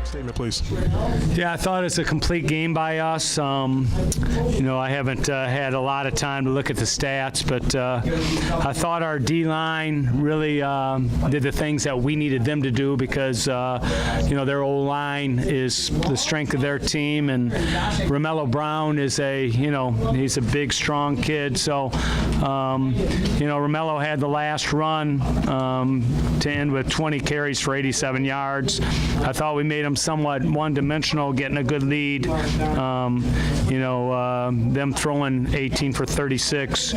Statement, please. Yeah, I thought it's a complete game by us. I haven't had a lot of time to look at the stats, but I thought our D-line really did the things that we needed them to do because, their O-line is the strength of their team, and Romello Brown is he's a big, strong kid. So, Romello had the last run to end with 20 carries for 87 yards. I thought we made him somewhat one-dimensional, getting a good lead. Them throwing 18 for 36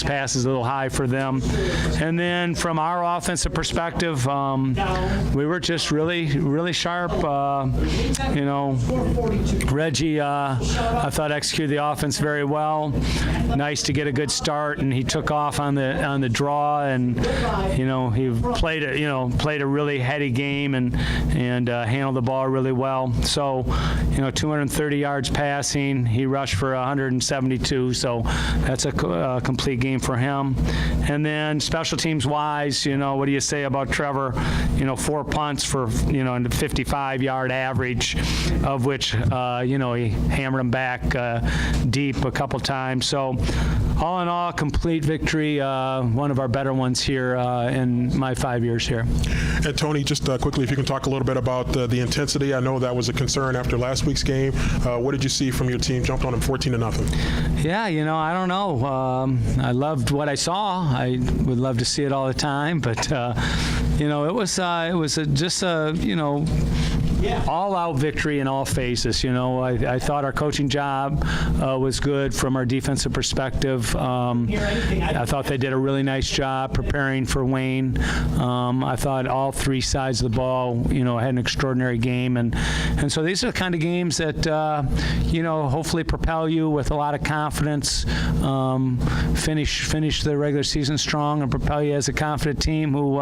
passes, a little high for them. And then from our offensive perspective, we were just really, really sharp. Reggie, I thought executed the offense very well. Nice to get a good start, and he took off on the draw, and he played a really heady game and handled the ball really well. So, 230 yards passing. He rushed for 172, so that's a complete game for him. And then special teams wise, what do you say about Trevor? 4 punts for, a 55-yard average, of which, he hammered them back deep a couple times. So all in all, complete victory, one of our better ones here in my 5 years here. And Tony, just quickly, if you can talk a little bit about the intensity. I know that was a concern after last week's game. What did you see from your team? Jumped on them 14-0. Yeah, I don't know. I loved what I saw. I would love to see it all the time, but it was just a all-out victory in all phases. I thought our coaching job was good from our defensive perspective. I thought they did a really nice job preparing for Wayne. I thought all three sides of the ball, had an extraordinary game, and so these are the kind of games that hopefully propel you with a lot of confidence. Finish the regular season strong and propel you as a confident team who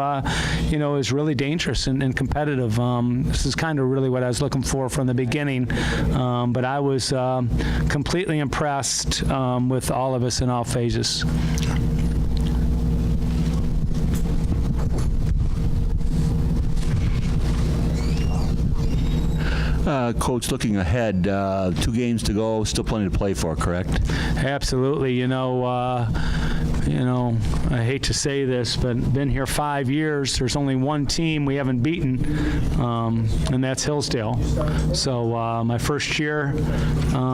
is really dangerous and competitive. This is kind of really what I was looking for from the beginning, but I was completely impressed with all of us in all phases. Coach, looking ahead, 2 games to go, still plenty to play for, correct? Absolutely. I hate to say this, but been here 5 years. There's only one team we haven't beaten, and that's Hillsdale. So my first year,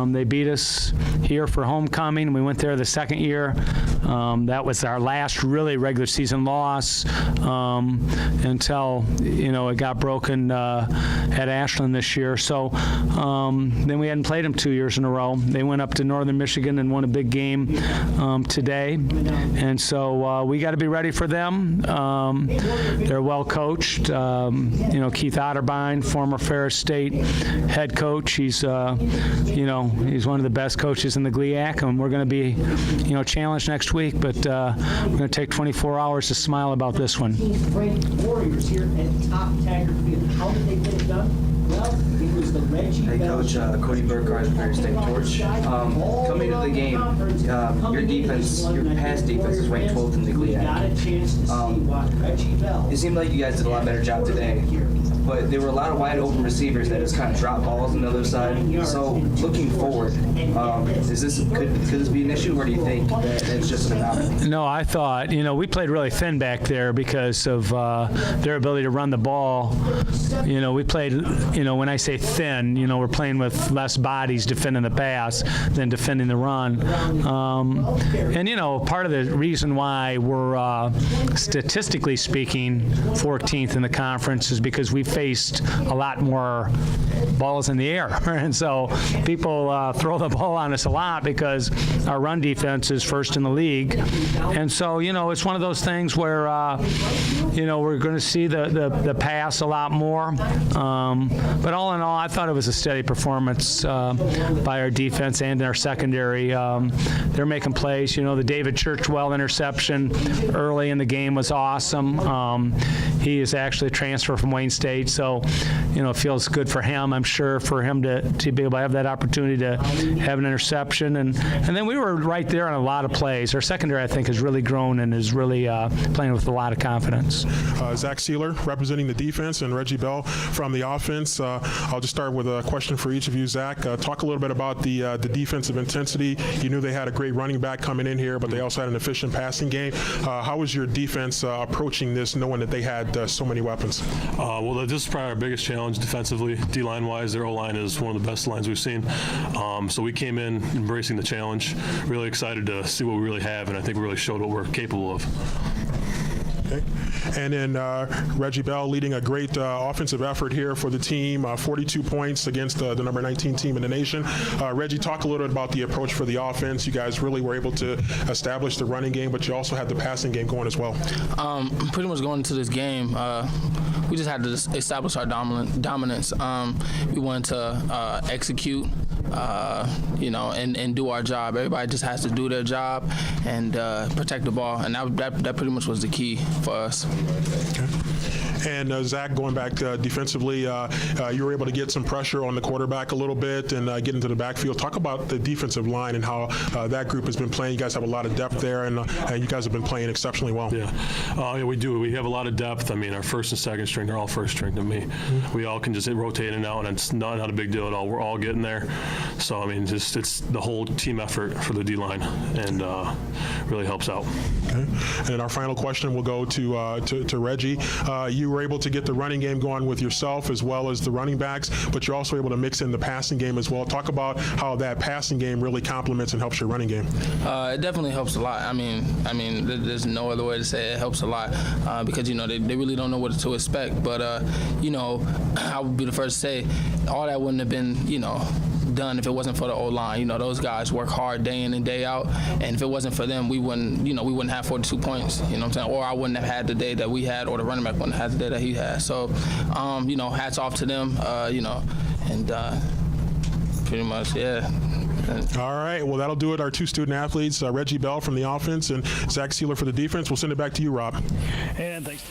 they beat us here for homecoming. We went there the second year. That was our last really regular season loss until it got broken at Ashland this year. So then we hadn't played them 2 years in a row. They went up to Northern Michigan and won a big game today. And so we got to be ready for them. They're well coached. Keith Otterbein, former Ferris State head coach. He's he's one of the best coaches in the GLIAC, and we're going to be challenged next week. But we're going to take 24 hours to smile about this one. Ranked Warriors here at top Taggart Field. How did they get it done? Well, it was the Reggie. Hey, Coach, Cody Burkhardt, Ferris State Torch. Coming into the game, your defense, your pass defense is ranked 12th in the GLIAC. It seemed like you guys did a lot better job today, but there were a lot of wide open receivers that just kind of dropped balls on the other side. So looking forward, could this be an issue, or do you think that it's just an anomaly? No, I thought, we played really thin back there because of their ability to run the ball. We played, when I say thin, we're playing with less bodies defending the pass than defending the run. And, part of the reason why we're, statistically speaking, 14th in the conference is because we faced a lot more balls in the air. And so people throw the ball on us a lot because our run defense is first in the league. And so, it's one of those things where, we're going to see the pass a lot more. But all in all, I thought it was a steady performance by our defense and our secondary. They're making plays. The David Churchwell interception early in the game was awesome. He is actually a transfer from Wayne State. State. So, it feels good for him, I'm sure, for him to be able to have that opportunity to have an interception. And then we were right there on a lot of plays. Our secondary, I think, has really grown and is really playing with a lot of confidence. Zach Sieler representing the defense and Reggie Bell from the offense. I'll just start with a question for each of you. Zach, talk a little bit about the defensive intensity. You knew they had a great running back coming in here, but they also had an efficient passing game. How was your defense approaching this, knowing that they had so many weapons? Well, this is probably our biggest challenge defensively. D-line wise, their O-line is one of the best lines we've seen. So we came in embracing the challenge, really excited to see what we really have, and I think we really showed what we're capable of. Okay. And then Reggie Bell leading a great offensive effort here for the team, 42 points against the number 19 team in the nation. Reggie, talk a little bit about the approach for the offense. You guys really were able to establish the running game, but you also had the passing game going as well. Pretty much going into this game, we just had to establish our dominance. We wanted to execute, and do our job. Everybody just has to do their job and protect the ball, and that pretty much was the key for us. Okay. And Zach, going back defensively, you were able to get some pressure on the quarterback a little bit and get into the backfield. Talk about the defensive line and how that group has been playing. You guys have a lot of depth there, and you guys have been playing exceptionally well. Yeah, we do. We have a lot of depth. I mean, our first and second string, they're all first string to me. We all can just rotate in and out, and it's not a big deal at all. We're all getting there. So, I mean, it's the whole team effort for the D-line, and really helps out. Okay. And our final question will go to Reggie. You were able to get the running game going with yourself as well as the running backs, but you're also able to mix in the passing game as well. Talk about how that passing game really complements and helps your running game. It definitely helps a lot. I mean, there's no other way to say it. It helps a lot because they really don't know what to expect. But I would be the first to say all that wouldn't have been done if it wasn't for the O-line. Those guys work hard day in and day out, and if it wasn't for them, we wouldn't have 42 points. You know what I'm saying? Or I wouldn't have had the day that we had, or the running back wouldn't have had the day that he had. So, hats off to them. And pretty much, yeah. All right. Well, that'll do it. Our two student athletes, Reggie Bell from the offense and Zach Sieler for the defense. We'll send it back to you, Rob. And thanks.